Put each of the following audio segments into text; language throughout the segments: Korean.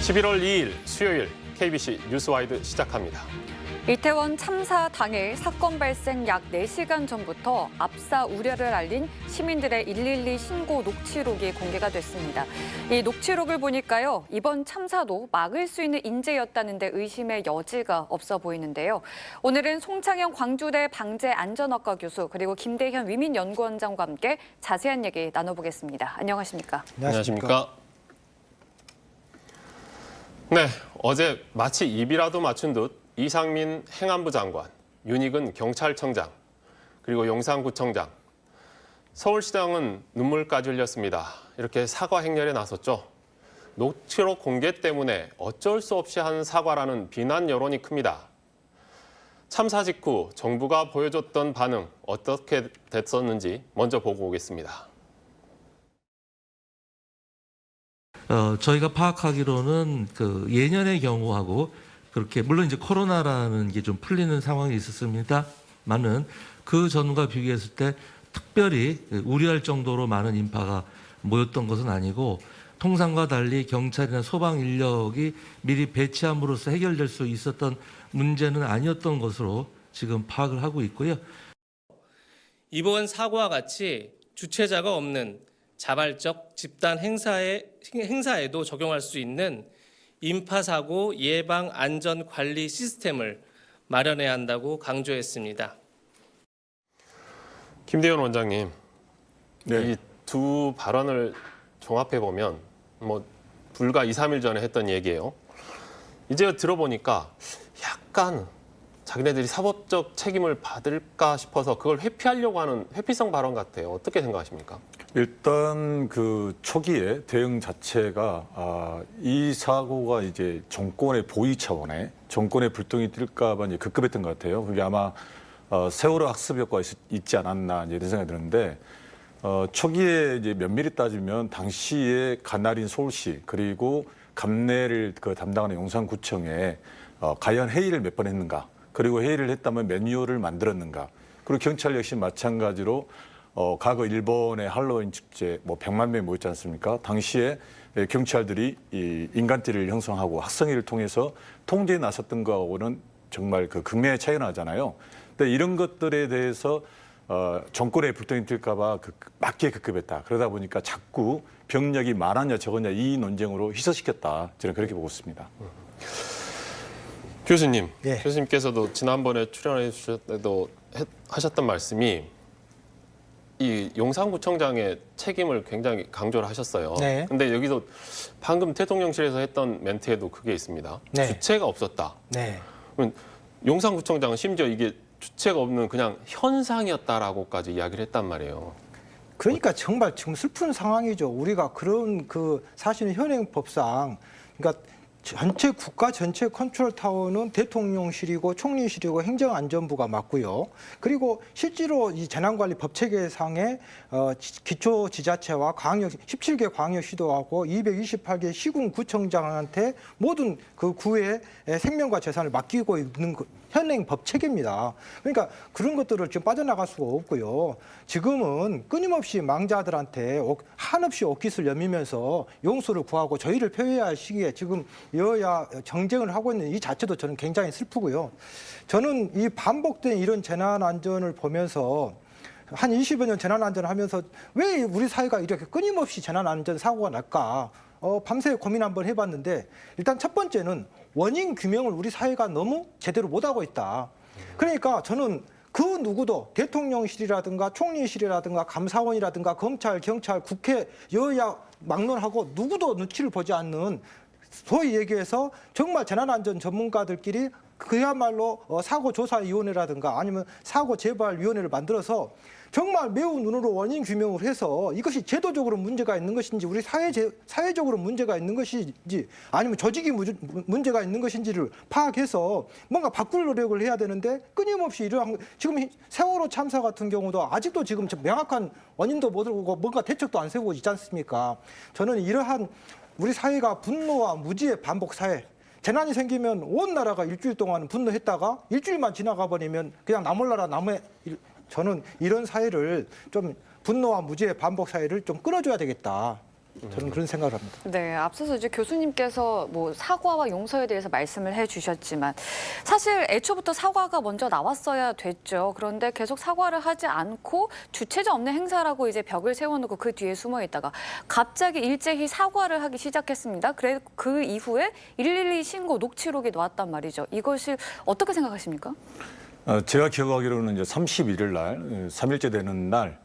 11월 2일 수요일 KBC 뉴스와이드 시작합니다. 이태원 참사 당일 사건 발생 약 4시간 전부터 압사 우려를 알린 시민들의 112 신고 녹취록이 공개가 됐습니다. 이 녹취록을 보니까요, 이번 참사도 막을 수 있는 인재였다는데 의심의 여지가 없어 보이는데요. 오늘은 송창현 광주대 방재안전학과 교수 그리고 김대현 위민연구원장과 함께 자세한 얘기 나눠보겠습니다. 안녕하십니까? 안녕하십니까? 네, 어제 마치 입이라도 맞춘 듯 이상민 행안부 장관, 윤익은 경찰청장, 그리고 용산구청장, 서울시장은 눈물까지 흘렸습니다. 이렇게 사과 행렬에 나섰죠. 녹취록 공개 때문에 어쩔 수 없이 한 사과라는 비난 여론이 큽니다. 참사 직후 정부가 보여줬던 반응 어떻게 됐었는지 먼저 보고 오겠습니다. 저희가 파악하기로는 그 예년의 경우하고 그렇게 물론 이제 코로나라는 게 좀 풀리는 상황이 있었습니다만은 그 전과 비교했을 때 특별히 우려할 정도로 많은 인파가 모였던 것은 아니고 통상과 달리 경찰이나 소방 인력이 미리 배치함으로써 해결될 수 있었던 문제는 아니었던 것으로 지금 파악을 하고 있고요. 이번 사고와 같이 주최자가 없는 자발적 집단 행사에도 적용할 수 있는 인파사고 예방 안전 관리 시스템을 마련해야 한다고 강조했습니다. 김대현 원장님, 네. 이 두 발언을 종합해 보면 불과 2, 3일 전에 했던 얘기예요. 이제 들어보니까 약간 자기네들이 사법적 책임을 받을까 싶어서 그걸 회피하려고 하는 회피성 발언 같아요. 어떻게 생각하십니까? 일단 그 초기에 대응 자체가 이 사고가 이제 정권의 보위 차원에 정권의 불똥이 뛸까 봐 이제 급급했던 것 같아요. 그게 아마 세월호 학습 효과가 있지 않았나 이제 이런 생각이 드는데 초기에 이제 면밀히 따지면 당시에 가나린 서울시 그리고 감내를 담당하는 용산구청에 과연 회의를 몇 번 했는가, 그리고 회의를 했다면 매뉴얼을 만들었는가, 그리고 경찰 역시 마찬가지로 과거 일본의 할로윈 축제 100만 명이 모였지 않습니까? 당시에 경찰들이 이 인간띠를 형성하고 학생회를 통해서 통제에 나섰던 거하고는 정말 그 극명의 차이가 나잖아요. 근데 이런 것들에 대해서 정권의 불똥이 튈까 봐 맞게 급급했다. 그러다 보니까 자꾸 병력이 많았냐 적었냐 이 논쟁으로 희소시켰다. 저는 그렇게 보고 있습니다. 교수님, 예. 교수님께서도 지난번에 출연해 주실 때도 하셨던 말씀이 이 용산구청장의 책임을 굉장히 강조를 하셨어요. 네. 근데 여기서 방금 대통령실에서 했던 멘트에도 그게 있습니다. 네. 주체가 없었다. 네. 그러면 용산구청장은 심지어 이게 주체가 없는 그냥 현상이었다라고까지 이야기를 했단 말이에요. 그러니까 정말 지금 슬픈 상황이죠. 우리가 그런 사실은 현행법상 그러니까 전체 국가 전체 컨트롤 타워는 대통령실이고 총리실이고 행정안전부가 맡고요. 그리고 실제로 이 재난관리법 체계상의 기초지자체와 17개 광역시도하고 228개 시군구청장한테 모든 그 구의 생명과 재산을 맡기고 있는 현행 법 체계입니다. 그러니까 그런 것들을 지금 빠져나갈 수가 없고요. 지금은 끊임없이 망자들한테 한없이 옷깃을 여미면서 용서를 구하고 저희를 표해야 할 시기에 지금 여야 정쟁을 하고 있는 이 자체도 저는 굉장히 슬프고요. 저는 이 반복된 이런 재난안전을 보면서 한 20여 년 재난안전을 하면서 왜 우리 사회가 이렇게 끊임없이 재난안전 사고가 날까? 밤새 고민 한번 해봤는데 일단 첫 번째는 원인 규명을 우리 사회가 너무 제대로 못하고 있다. 그러니까 저는 그 누구도 대통령실이라든가 총리실이라든가 감사원이라든가 검찰, 경찰, 국회, 여야 막론하고 누구도 눈치를 보지 않는 소위 얘기해서 정말 재난안전 전문가들끼리 그야말로 사고조사위원회라든가 아니면 사고재발위원회를 만들어서 정말 매우 눈으로 원인 규명을 해서 이것이 제도적으로 문제가 있는 것인지 우리 사회적으로 문제가 있는 것인지 아니면 조직이 문제가 있는 것인지를 파악해서 뭔가 바꿀 노력을 해야 되는데 끊임없이 이러한 지금 세월호 참사 같은 경우도 아직도 지금 명확한 원인도 못 들고 뭔가 대책도 안 세우고 있지 않습니까? 저는 이러한 우리 사회가 분노와 무지의 반복 사회, 재난이 생기면 온 나라가 일주일 동안 분노했다가 일주일만 지나가 버리면 그냥 나 몰라라 저는 이런 사회를 좀 분노와 무지의 반복 사회를 좀 끊어줘야 되겠다. 저는 그런 생각을 합니다. 네, 앞서서 이제 교수님께서 뭐 사과와 용서에 대해서 말씀을 해주셨지만 사실 애초부터 사과가 먼저 나왔어야 됐죠. 그런데 계속 사과를 하지 않고 주체자 없는 행사라고 이제 벽을 세워놓고 그 뒤에 숨어 있다가 갑자기 일제히 사과를 하기 시작했습니다. 그래 그 이후에 112 신고 녹취록이 나왔단 말이죠. 이것이 어떻게 생각하십니까? 제가 기억하기로는 이제 31일 날, 3일째 되는 날,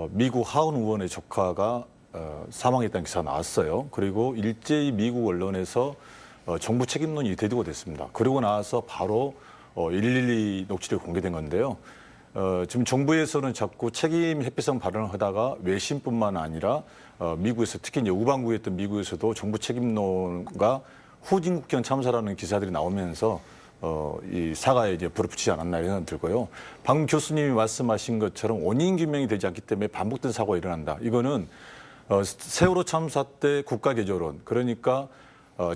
미국 하원 의원의 조카가 사망했다는 기사가 나왔어요. 그리고 일제히 미국 언론에서 정부 책임론이 대두가 됐습니다. 그러고 나서 바로 112 녹취록이 공개된 건데요. 지금 정부에서는 자꾸 책임 회피성 발언을 하다가 외신뿐만 아니라 미국에서 특히 이제 우방국이었던 미국에서도 정부 책임론과 후진국경 참사라는 기사들이 나오면서 이 사과에 이제 불을 붙이지 않았나 이런 생각이 들고요. 방금 교수님이 말씀하신 것처럼 원인 규명이 되지 않기 때문에 반복된 사고가 일어난다. 이거는 세월호 참사 때 국가개조론, 그러니까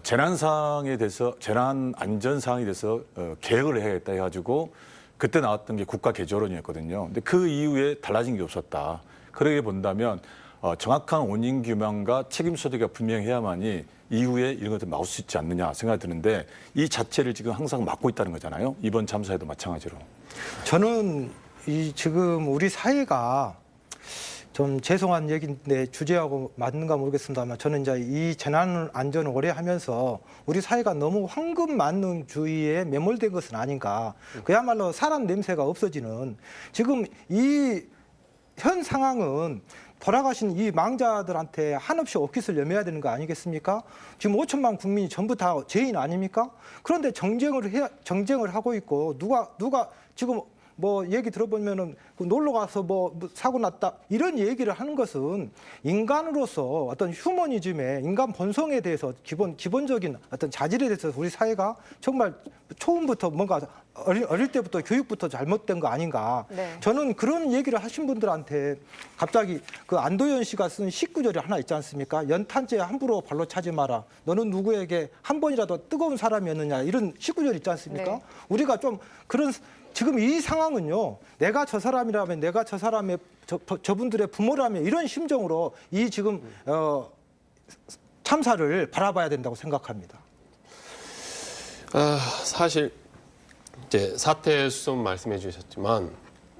재난 상황에 대해서 재난 안전 상황에 대해서 계획을 해야겠다 해가지고 그때 나왔던 게 국가개조론이었거든요. 근데 그 이후에 달라진 게 없었다. 그러게 본다면 정확한 원인 규명과 책임 소재가 분명해야만이 이후에 이런 것들 막을 수 있지 않느냐 생각이 드는데 이 자체를 지금 항상 막고 있다는 거잖아요. 이번 참사에도 마찬가지로. 저는 지금 우리 사회가 좀 죄송한 얘기인데 주제하고 맞는가 모르겠습니다만 저는 이제 이 재난 안전을 오래 하면서 우리 사회가 너무 황금 만능주의에 매몰된 것은 아닌가. 그야말로 사람 냄새가 없어지는 지금 이 현 상황은 돌아가신 이 망자들한테 한없이 옷깃을 여며야 되는 거 아니겠습니까? 지금 5천만 국민이 전부 다 죄인 아닙니까? 그런데 정쟁을 하고 있고 누가 지금 뭐 얘기 들어보면은 놀러 가서 뭐 사고 났다 이런 얘기를 하는 것은 인간으로서 어떤 휴머니즘의 인간 본성에 대해서 기본적인 어떤 자질에 대해서 우리 사회가 정말 처음부터 뭔가 어릴 때부터 교육부터 잘못된 거 아닌가. 네. 저는 그런 얘기를 하신 분들한테 갑자기 그 안도현 씨가 쓴 19절이 하나 있지 않습니까? 연탄재 함부로 발로 차지 마라. 너는 누구에게 한 번이라도 뜨거운 사람이었느냐 이런 19절 있지 않습니까? 네. 우리가 좀 그런 지금 이 상황은요. 내가 저 사람이라면 내가 저 사람의 저분들의 부모라면 이런 심정으로 이 지금 참사를 바라봐야 된다고 생각합니다. 사실 이제 사태 수습 말씀해 주셨지만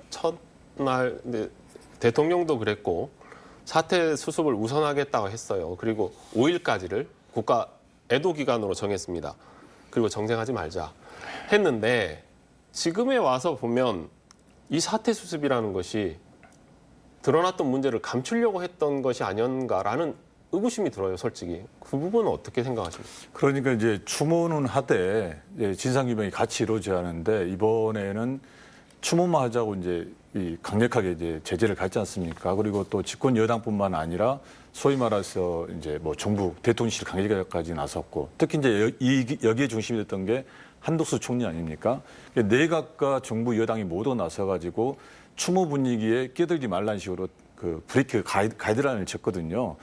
첫날 대통령도 그랬고 사태 수습을 우선하겠다고 했어요. 그리고 5일까지를 국가 애도 기간으로 정했습니다. 그리고 정쟁하지 말자 했는데 지금에 와서 보면 이 사태 수습이라는 것이 드러났던 문제를 감추려고 했던 것이 아닌가라는 의구심이 들어요, 솔직히. 그 부분은 어떻게 생각하십니까? 그러니까 이제 추모는 하되 진상규명이 같이 이루어져야 하는데 이번에는 추모만 하자고 이제 강력하게 이제 제재를 가했지 않습니까? 그리고 또 집권 여당뿐만 아니라 소위 말해서 이제 뭐 정부 대통령실 강제까지 나섰고 특히 이제 여기에 중심이 됐던 게 한덕수 총리 아닙니까? 내각과 정부 여당이 모두 나서가지고 추모 분위기에 끼어들지 말라는 식으로 그 브레이크 가이드라인을 쳤거든요.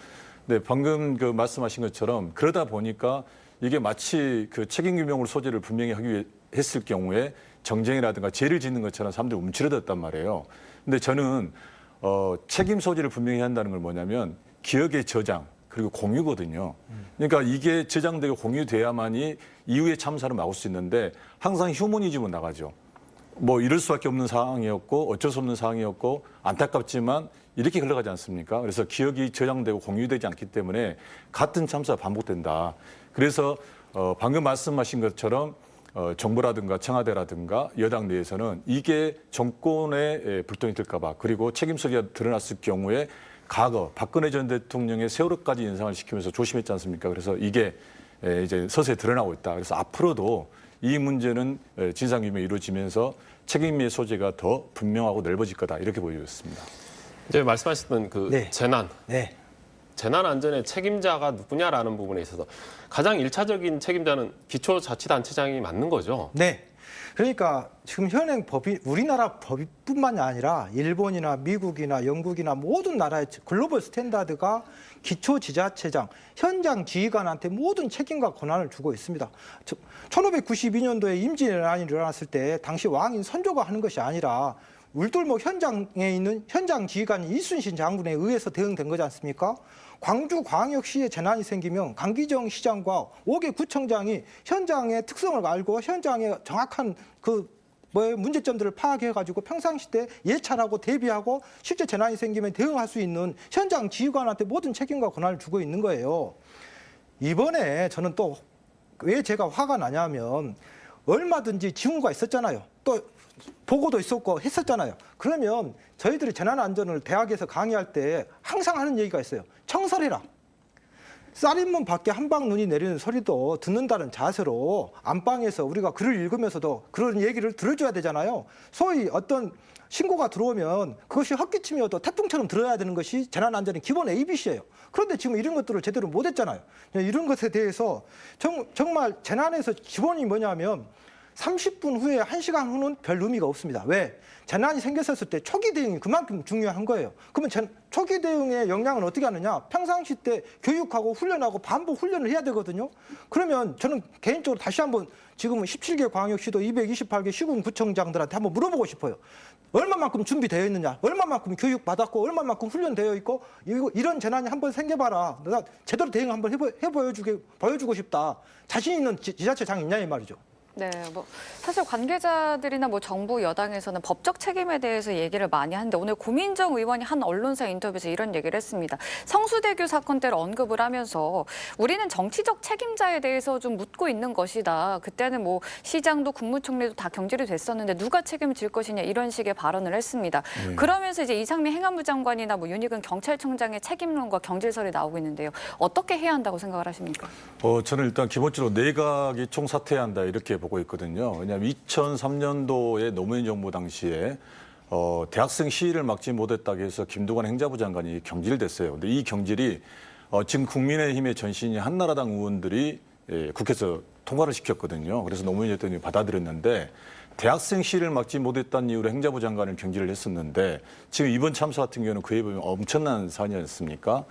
네, 방금 그 말씀하신 것처럼 그러다 보니까 이게 마치 그 책임규명을 소재를 분명히 하기 했을 경우에 정쟁이라든가 죄를 짓는 것처럼 사람들이 움츠러들었단 말이에요. 근데 저는 책임 소재를 분명히 한다는 걸 뭐냐면 기억의 저장 그리고 공유거든요. 그러니까 이게 저장되고 공유돼야만이 이후에 참사를 막을 수 있는데 항상 휴머니즘은 나가죠. 뭐 이럴 수밖에 없는 상황이었고 어쩔 수 없는 상황이었고 안타깝지만 이렇게 흘러가지 않습니까? 그래서 기억이 저장되고 공유되지 않기 때문에 같은 참사가 반복된다. 그래서 방금 말씀하신 것처럼 정부라든가 청와대라든가 여당 내에서는 이게 정권의 불똥이 될까 봐 그리고 책임 소재가 드러났을 경우에 과거 박근혜 전 대통령의 세월호까지 연상을 시키면서 조심했지 않습니까? 그래서 이게 이제 서서히 드러나고 있다. 그래서 앞으로도 이 문제는 진상규명이 이루어지면서 책임의 소재가 더 분명하고 넓어질 거다. 이렇게 보여졌습니다. 이제 말씀하셨던 그 네. 재난 네. 재난 안전의 책임자가 누구냐라는 부분에 있어서 가장 일차적인 책임자는 기초자치단체장이 맞는 거죠. 네. 그러니까 지금 현행 법이 우리나라 법뿐만이 아니라 일본이나 미국이나 영국이나 모든 나라의 글로벌 스탠다드가 기초지자체장, 현장 지휘관한테 모든 책임과 권한을 주고 있습니다. 1592년도에 임진왜란이 일어났을 때 당시 왕인 선조가 하는 것이 아니라 울돌목 현장에 있는 현장 지휘관인 이순신 장군에 의해서 대응된 거지 않습니까? 광주광역시에 재난이 생기면 강기정 시장과 5개 구청장이 현장의 특성을 알고 현장의 정확한 문제점들을 파악해가지고 평상시 때 예찰하고 대비하고 실제 재난이 생기면 대응할 수 있는 현장 지휘관한테 모든 책임과 권한을 주고 있는 거예요. 이번에 저는 또 왜 제가 화가 나냐면 얼마든지 징후가 있었잖아요. 또 보고도 있었고 했었잖아요. 그러면 저희들이 재난안전을 대학에서 강의할 때 항상 하는 얘기가 있어요. 청설해라. 쌀인문 밖에 한방 눈이 내리는 소리도 듣는다는 자세로 안방에서 우리가 글을 읽으면서도 그런 얘기를 들어줘야 되잖아요. 소위 어떤 신고가 들어오면 그것이 헛기침이어도 태풍처럼 들어야 되는 것이 재난안전의 기본 ABC예요. 그런데 지금 이런 것들을 제대로 못했잖아요. 이런 것에 대해서 정말 재난에서 기본이 뭐냐면 30분 후에 1시간 후는 별 의미가 없습니다. 왜? 재난이 생겼을 때 초기 대응이 그만큼 중요한 거예요. 그러면 초기 대응의 역량은 어떻게 하느냐? 평상시 때 교육하고 훈련하고 반복 훈련을 해야 되거든요. 그러면 저는 개인적으로 다시 한번 지금 17개 광역시도 228개 시군구청장들한테 한번 물어보고 싶어요. 얼마만큼 준비되어 있느냐? 얼마만큼 교육받았고 얼마만큼 훈련되어 있고 이런 재난이 한번 생겨봐라. 내가 제대로 대응 한번 보여주고 싶다. 자신 있는 지자체장이 있냐 이 말이죠. 네, 사실 관계자들이나 정부 여당에서는 법적 책임에 대해서 얘기를 많이 하는데 오늘 고민정 의원이 한 언론사 인터뷰에서 이런 얘기를 했습니다. 성수대교 사건 때를 언급을 하면서 우리는 정치적 책임자에 대해서 좀 묻고 있는 것이다. 그때는 시장도 국무총리도 다 경질이 됐었는데 누가 책임을 질 것이냐 이런 식의 발언을 했습니다. 그러면서 이제 이상민 행안부 장관이나 윤희근 경찰청장의 책임론과 경질설이 나오고 있는데요. 어떻게 해야 한다고 생각을 하십니까? 저는 일단 기본적으로 내각이 총사퇴해야 한다 이렇게 보고 있거든요. 왜냐하면 2003년도에 노무현 정부 당시에 대학생 시위를 막지 못했다고 해서 김두관 행자부 장관이 경질됐어요. 근데 이 경질이 지금 국민의힘의 전신이 한나라당 의원들이 국회에서 통과를 시켰거든요. 그래서 노무현 대통령이 받아들였는데 대학생 시위를 막지 못했다는 이유로 행자부 장관을 경질을 했었는데 지금 이번 참사 같은 경우는 그에 보면 엄청난 사안이 아니었습니까?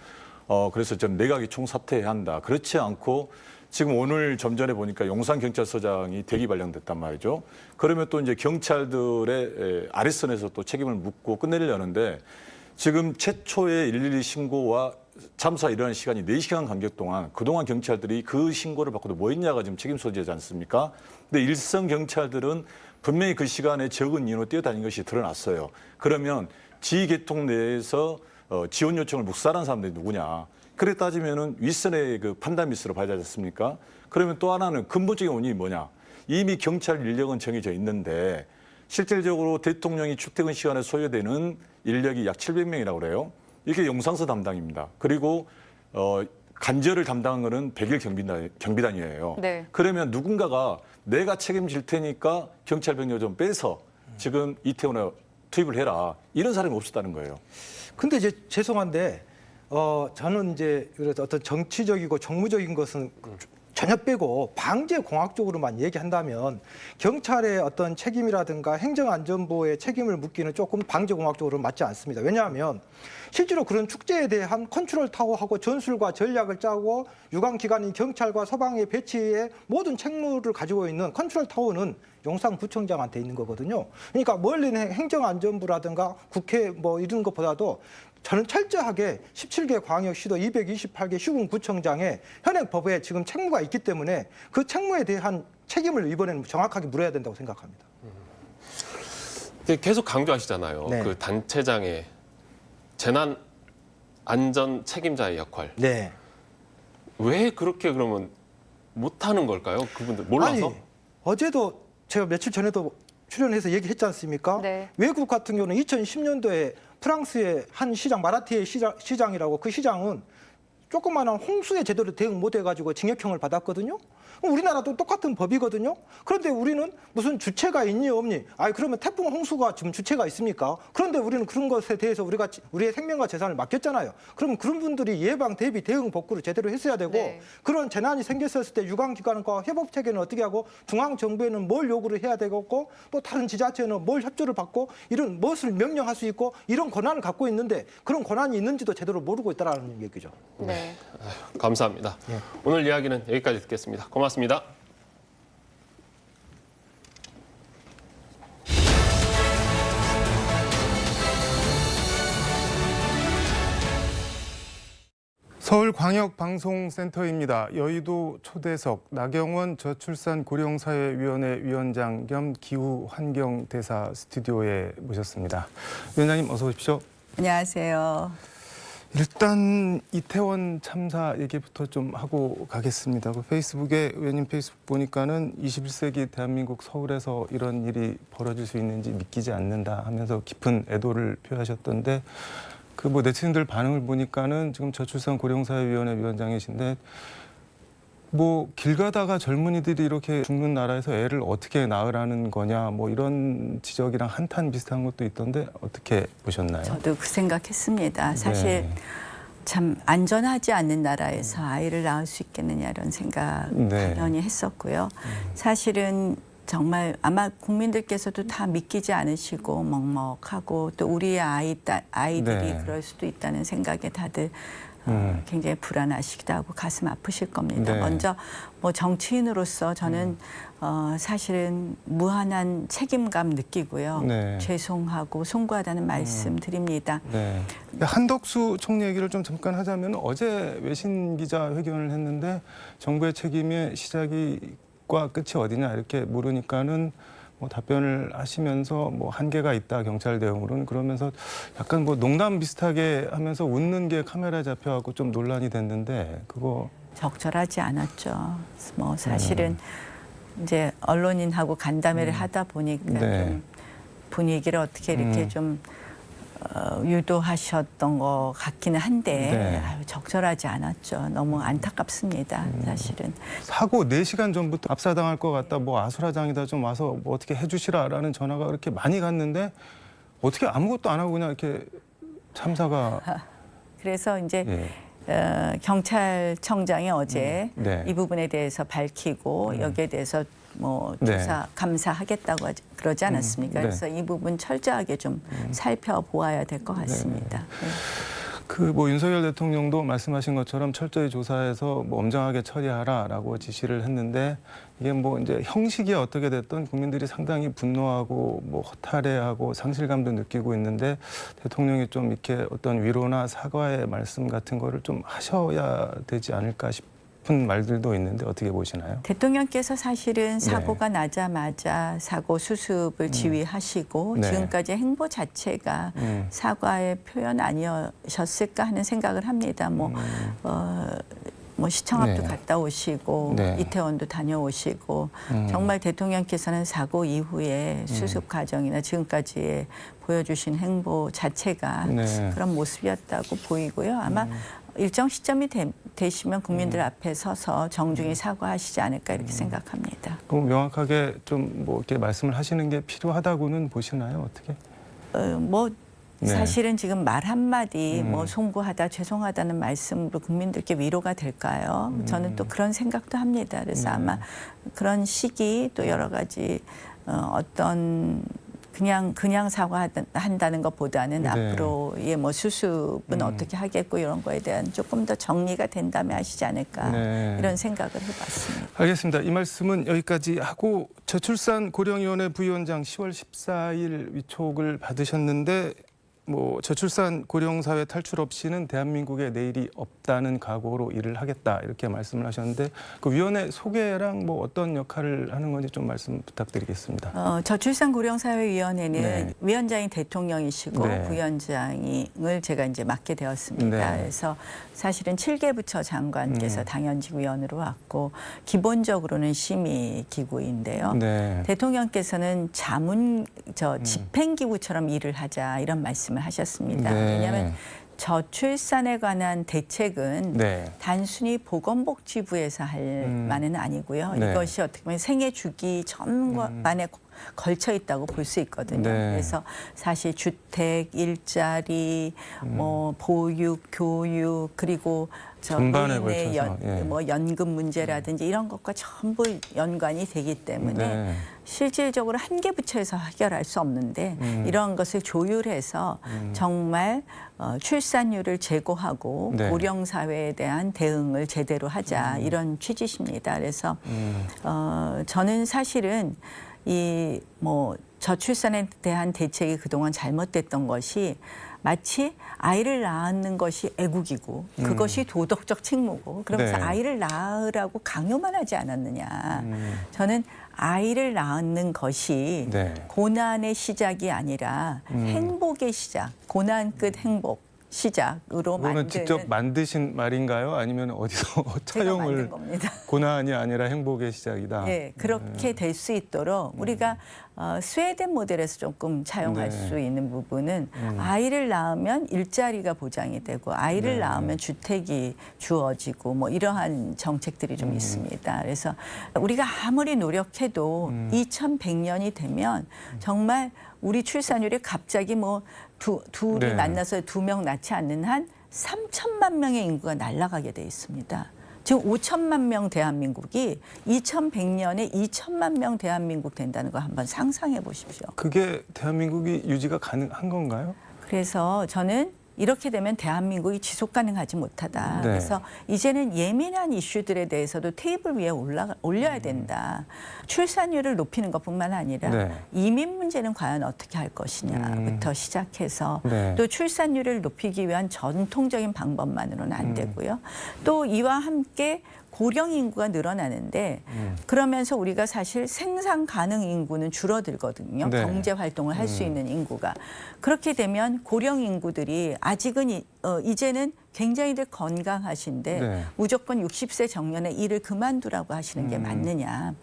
그래서 전 내각이 총사퇴해야 한다. 그렇지 않고 지금 오늘 좀 전에 보니까 용산경찰서장이 대기 발령됐단 말이죠. 그러면 또 이제 경찰들의 아랫선에서 또 책임을 묻고 끝내려는데 지금 최초의 112 신고와 참사 일어나는 시간이 4시간 간격 동안 그동안 경찰들이 그 신고를 받고도 뭐 했냐가 지금 책임 소재지 않습니까? 근데 일선 경찰들은 분명히 그 시간에 적은 인원으로 뛰어다닌 것이 드러났어요. 그러면 지휘계통 내에서 지원 요청을 묵살한 사람들이 누구냐? 그래 따지면은 윗선의 그 판단 미스로 봐야 되지 않습니까? 그러면 또 하나는 근본적인 원인이 뭐냐? 이미 경찰 인력은 정해져 있는데 실질적으로 대통령이 출퇴근 시간에 소요되는 인력이 약 700명이라고 그래요. 이게 용산서 담당입니다. 그리고 간절을 담당한 거는 100일 경비단이에요. 네. 그러면 누군가가 내가 책임질 테니까 경찰병력 좀 빼서 지금 이태원에 투입을 해라. 이런 사람이 없었다는 거예요. 근데 이제 죄송한데 저는 이제 어떤 정치적이고 정무적인 것은 전혀 빼고 방재공학적으로만 얘기한다면 경찰의 어떤 책임이라든가 행정안전부의 책임을 묻기는 조금 방재공학적으로 맞지 않습니다. 왜냐하면 실제로 그런 축제에 대한 컨트롤 타워하고 전술과 전략을 짜고 유관기관인 경찰과 소방의 배치에 모든 책무를 가지고 있는 컨트롤 타워는 용산구청장한테 있는 거거든요. 그러니까 멀리 있는 행정안전부라든가 국회 이런 것보다도 저는 철저하게 17개 광역시도 228개 시군구청장의 현행법에 지금 책무가 있기 때문에 그 책무에 대한 책임을 이번에는 정확하게 물어야 된다고 생각합니다. 계속 강조하시잖아요. 네. 그 단체장의 재난 안전 책임자의 역할. 네. 왜 그렇게 그러면 못하는 걸까요? 그분들 몰라서? 아니, 어제도 제가 며칠 전에도 출연해서 얘기했지 않습니까? 네. 외국 같은 경우는 2010년도에 프랑스의 한 시장, 마라티에 시장이라고 그 시장은 조그마한 홍수에 제대로 대응 못 해가지고 징역형을 받았거든요. 우리나라도 똑같은 법이거든요. 그런데 우리는 무슨 주체가 있니 없니? 그러면 태풍 홍수가 지금 주체가 있습니까? 그런데 우리는 그런 것에 대해서 우리의 생명과 재산을 맡겼잖아요. 그러면 그런 분들이 예방, 대비, 대응, 복구를 제대로 했어야 되고 네. 그런 재난이 생겼을 때 유관기관과 협업체계는 어떻게 하고 중앙정부에는 뭘 요구를 해야 되겠고 또 다른 지자체는 뭘 협조를 받고 이런 무엇을 명령할 수 있고 이런 권한을 갖고 있는데 그런 권한이 있는지도 제대로 모르고 있다는 얘기죠. 네. 감사합니다. 예. 오늘 이야기는 여기까지 듣겠습니다. 고맙습니다. 서울광역방송센터입니다. 여의도 초대석 나경원 저출산고령사회위원회 위원장 겸 기후환경대사 스튜디오에 모셨습니다. 위원장님 어서 오십시오. 안녕하세요. 일단 이태원 참사 얘기부터 좀 하고 가겠습니다. 그 페이스북에 위원님 페이스북 보니까는 21세기 대한민국 서울에서 이런 일이 벌어질 수 있는지 믿기지 않는다 하면서 깊은 애도를 표하셨던데 그 뭐 네티즌들 반응을 보니까는 지금 저출산고령사회위원회 위원장이신데 뭐 길 가다가 젊은이들이 이렇게 죽는 나라에서 애를 어떻게 낳으라는 거냐 뭐 이런 지적이랑 한탄 비슷한 것도 있던데 어떻게 보셨나요? 저도 그 생각했습니다. 사실 네. 참 안전하지 않는 나라에서 아이를 낳을 수 있겠느냐 이런 생각 네. 당연히 했었고요. 사실은 정말 아마 국민들께서도 다 믿기지 않으시고 먹먹하고 또 우리의 아이들이 네. 그럴 수도 있다는 생각에 다들 굉장히 불안하시기도 하고 가슴 아프실 겁니다. 네. 먼저 뭐 정치인으로서 저는 사실은 무한한 책임감 느끼고요. 네. 죄송하고 송구하다는 말씀 드립니다. 네. 한덕수 총리 얘기를 좀 잠깐 하자면 어제 외신 기자 회견을 했는데 정부의 책임의 시작과 끝이 어디냐 이렇게 물으니까는 뭐 답변을 하시면서 뭐 한계가 있다 경찰 대응으로는 그러면서 약간 뭐 농담 비슷하게 하면서 웃는 게 카메라에 잡혀갖고 좀 논란이 됐는데 그거 적절하지 않았죠. 뭐 사실은 이제 언론인하고 간담회를 하다 보니까 네. 좀 분위기를 어떻게 이렇게 좀 유도하셨던 것 같기는 한데 네. 아유, 적절하지 않았죠. 너무 안타깝습니다. 사실은. 사고 4시간 전부터 압사당할 것 같다 뭐 아수라장이다 좀 와서 뭐 어떻게 해주시라라는 전화가 그렇게 많이 갔는데 어떻게 아무것도 안 하고 그냥 이렇게 참사가 그래서 이제 예. 경찰청장이 어제 네. 이 부분에 대해서 밝히고 여기에 대해서 뭐 네. 조사 감사하겠다고 그러지 않았습니까? 네. 그래서 이 부분 철저하게 좀 살펴보아야 될 것 같습니다. 네. 그 뭐 윤석열 대통령도 말씀하신 것처럼 철저히 조사해서 뭐 엄정하게 처리하라라고 지시를 했는데 이게 뭐 이제 형식이 어떻게 됐든 국민들이 상당히 분노하고 뭐 허탈해하고 상실감도 느끼고 있는데 대통령이 좀 이렇게 어떤 위로나 사과의 말씀 같은 거를 좀 하셔야 되지 않을까 싶은 말들도 있는데 어떻게 보시나요? 대통령께서 사실은 사고가 나자마자 사고 수습을 지휘하시고 네. 지금까지 행보 자체가 사과의 표현 아니었을까 하는 생각을 합니다. 뭐 시청 앞도 네. 갔다 오시고 네. 이태원도 다녀오시고 정말 대통령께서는 사고 이후에 수습 과정이나 지금까지의 보여주신 행보 자체가 네. 그런 모습이었다고 보이고요. 아마 일정 시점이 되시면 국민들 앞에 서서 정중히 사과하시지 않을까 이렇게 생각합니다. 그럼 명확하게 좀 뭐 이렇게 말씀을 하시는 게 필요하다고는 보시나요? 어떻게? 뭐 네. 사실은 지금 말 한마디 뭐 송구하다 죄송하다는 말씀으로 국민들께 위로가 될까요? 저는 또 그런 생각도 합니다. 그래서 아마 그런 시기 또 여러 가지 어떤 그냥 사과한다는 것보다는 네. 앞으로의 뭐 수습은 어떻게 하겠고 이런 거에 대한 조금 더 정리가 된 다음에 하시지 않을까 네. 이런 생각을 해봤습니다. 알겠습니다. 이 말씀은 여기까지 하고 저출산고령위원회 부위원장 10월 14일 위촉을 받으셨는데 뭐 저출산 고령사회 탈출 없이는 대한민국의 내일이 없다는 각오로 일을 하겠다 이렇게 말씀을 하셨는데 그 위원회 소개랑 뭐 어떤 역할을 하는 건지 좀 말씀 부탁드리겠습니다. 저출산고령사회위원회는 네. 위원장이 대통령이시고 네. 부위원장을 제가 이제 맡게 되었습니다. 네. 그래서 사실은 7개 부처 장관께서 당연직 위원으로 왔고 기본적으로는 심의기구인데요. 네. 대통령께서는 집행기구처럼 일을 하자 이런 말씀을 하셨습니다. 네. 왜냐하면 저출산에 관한 대책은 네. 단순히 보건복지부에서 할 만은 아니고요. 네. 이것이 어떻게 보면 생애 주기 전반에 걸쳐 있다고 볼 수 있거든요. 네. 그래서 사실 주택, 일자리, 뭐 보육, 교육 그리고 전반에 노인의 걸쳐서, 예. 뭐 연금 문제라든지 이런 것과 전부 연관이 되기 때문에 네. 실질적으로 한 개 부처에서 해결할 수 없는데 이런 것을 조율해서 정말 출산율을 제고하고 네. 고령 사회에 대한 대응을 제대로 하자 이런 취지십니다. 그래서 저는 사실은 이 뭐 저출산에 대한 대책이 그동안 잘못됐던 것이 마치 아이를 낳는 것이 애국이고 그것이 도덕적 책무고 그러면서 네. 아이를 낳으라고 강요만 하지 않았느냐. 저는 아이를 낳는 것이 네. 고난의 시작이 아니라 행복의 시작, 고난 끝 행복 시작으로 그거는 만드는 직접 만드신 말인가요? 아니면 어디서 제가 만든 차용을 겁니다. 고난이 아니라 행복의 시작이다. 네, 그렇게 될 수 있도록 우리가 스웨덴 모델에서 조금 차용할 네. 수 있는 부분은 아이를 낳으면 일자리가 보장이 되고 아이를 네. 낳으면 주택이 주어지고 뭐 이러한 정책들이 좀 있습니다. 그래서 우리가 아무리 노력해도 2100년이 되면 정말 우리 출산율이 갑자기 뭐 둘이 네. 만나서 2명 낳지 않는 한 3천만 명의 인구가 날아가게 돼 있습니다. 지금 5천만 명 대한민국이 2100년에 2천만 명 대한민국 된다는 거 한번 상상해 보십시오. 그게 대한민국이 유지가 가능한 건가요? 그래서 저는 이렇게 되면 대한민국이 지속 가능하지 못하다. 네. 그래서 이제는 예민한 이슈들에 대해서도 테이블 위에 올려야 된다. 출산율을 높이는 것뿐만 아니라 네. 이민 문제는 과연 어떻게 할 것이냐부터 시작해서 네. 또 출산율을 높이기 위한 전통적인 방법만으로는 안 되고요. 또 이와 함께 고령 인구가 늘어나는데 그러면서 우리가 사실 생산 가능 인구는 줄어들거든요. 네. 경제 활동을 할 수 있는 인구가. 그렇게 되면 고령 인구들이 아직은 이제는 굉장히들 건강하신데 네. 무조건 60세 정년에 일을 그만두라고 하시는 게 맞느냐.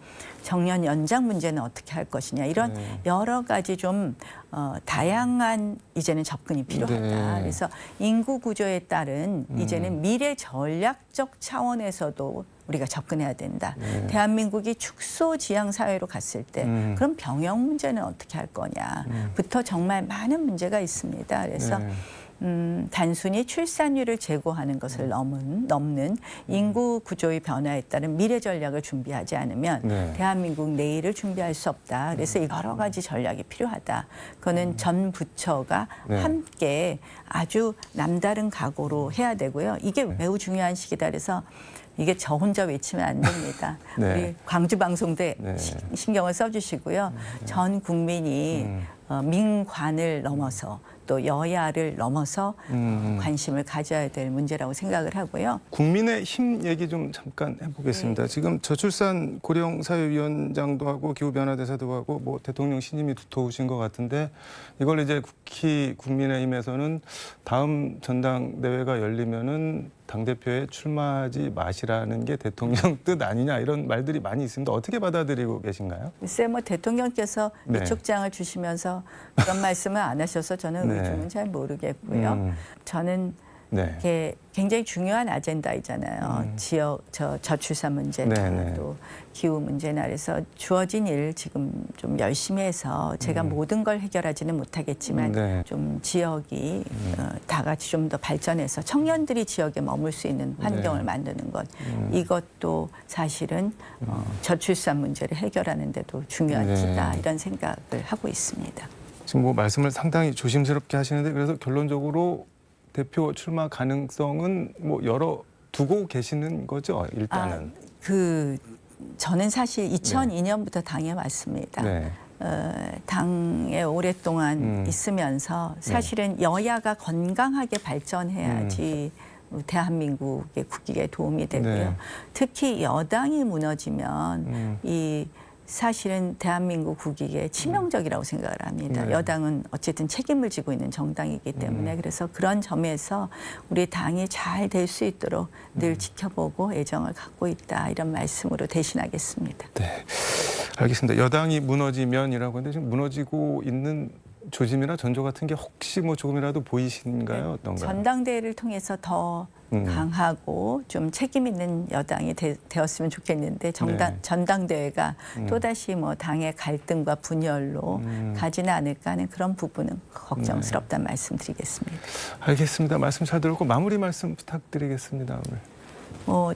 정년 연장 문제는 어떻게 할 것이냐. 이런 네. 여러 가지 좀 다양한 이제는 접근이 필요하다. 네. 그래서 인구 구조에 따른 이제는 미래 전략적 차원에서도 우리가 접근해야 된다. 대한민국이 축소 지향 사회로 갔을 때 그럼 병역 문제는 어떻게 할 거냐부터 정말 많은 문제가 있습니다. 그래서 네. 단순히 출산율을 제고하는 것을 넘는 인구 구조의 변화에 따른 미래 전략을 준비하지 않으면 네. 대한민국 내일을 준비할 수 없다. 그래서 여러 가지 전략이 필요하다. 그거는 전 부처가 네. 함께 아주 남다른 각오로 해야 되고요. 이게 매우 중요한 시기다. 그래서 이게 저 혼자 외치면 안 됩니다. 네. 우리 광주 방송도 네. 신경을 써주시고요. 전 국민이 민관을 넘어서 또 여야를 넘어서 관심을 가져야 될 문제라고 생각을 하고요. 국민의 힘 얘기 좀 잠깐 해보겠습니다. 지금 저출산 고령사회위원장도 하고 기후변화대사도 하고 뭐 대통령 신임이 두터우신 것 같은데 이걸 이제 국민의힘에서는 다음 전당대회가 열리면은 당대표에 출마하지 마시라는 게 대통령 뜻 아니냐 이런 말들이 많이 있습니다. 어떻게 받아들이고 계신가요? 글쎄 뭐 대통령께서 네. 위촉장을 주시면서 그런 말씀을 안 하셔서 저는 네. 요즘은 잘 모르겠고요. 저는 네. 이게 굉장히 중요한 아젠다이잖아요. 지역 저출산 문제나 네, 네. 또 기후 문제나 그래서 주어진 일 지금 좀 열심히 해서 제가 모든 걸 해결하지는 못하겠지만 네. 좀 지역이 다 같이 좀 더 발전해서 청년들이 지역에 머물 수 있는 환경을 네. 만드는 것 이것도 사실은 저출산 문제를 해결하는 데도 중요한 네. 기다 이런 생각을 하고 있습니다. 지금 뭐 말씀을 상당히 조심스럽게 하시는데 그래서 결론적으로 대표 출마 가능성은 뭐 열어 두고 계시는 거죠 일단은. 저는 사실 2002년부터 당에 왔습니다. 네. 당에 오랫동안 있으면서 사실은 여야가 건강하게 발전해야지 대한민국의 국익에 도움이 되고요. 네. 특히 여당이 무너지면 이 사실은 대한민국 국익에 치명적이라고 생각을 합니다. 네. 여당은 어쨌든 책임을 지고 있는 정당이기 때문에 그래서 그런 점에서 우리 당이 잘 될 수 있도록 늘 지켜보고 애정을 갖고 있다 이런 말씀으로 대신하겠습니다. 네, 알겠습니다. 여당이 무너지면이라고 하는데 지금 무너지고 있는 조짐이나 전조 같은 게 혹시 뭐 조금이라도 보이신가요? 어떤가요? 전당대회를 통해서 더 강하고 좀 책임 있는 여당이 되었으면 좋겠는데 네. 전당대회가 또다시 뭐 당의 갈등과 분열로 가지는 않을까 하는 그런 부분은 걱정스럽다는 말씀드리겠습니다. 알겠습니다. 말씀 잘 들었고 마무리 말씀 부탁드리겠습니다. 오늘.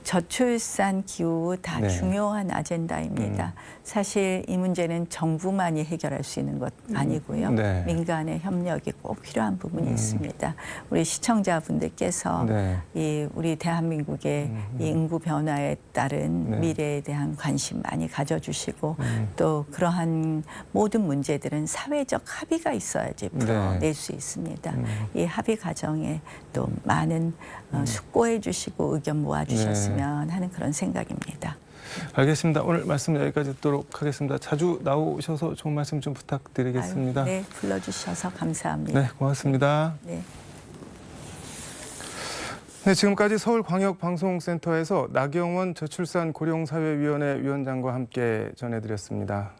저출산 기후 다 네. 중요한 아젠다입니다. 사실 이 문제는 정부만이 해결할 수 있는 것 아니고요. 네. 민간의 협력이 꼭 필요한 부분이 있습니다. 우리 시청자분들께서 네. 이 우리 대한민국의 이 인구 변화에 따른 네. 미래에 대한 관심 많이 가져주시고 또 그러한 모든 문제들은 사회적 합의가 있어야지 풀어낼 수 있습니다. 이 합의 과정에 또 많은 숙고해 주시고 의견 모아 주셨으면 하는 그런 생각입니다. 알겠습니다. 오늘 말씀 여기까지 듣도록 하겠습니다. 자주 나오셔서 좋은 말씀 좀 부탁드리겠습니다. 네, 불러주셔서 감사합니다. 네, 고맙습니다. 네. 네, 지금까지 서울광역방송센터에서 나경원 저출산 고령사회위원회 위원장과 함께 전해드렸습니다.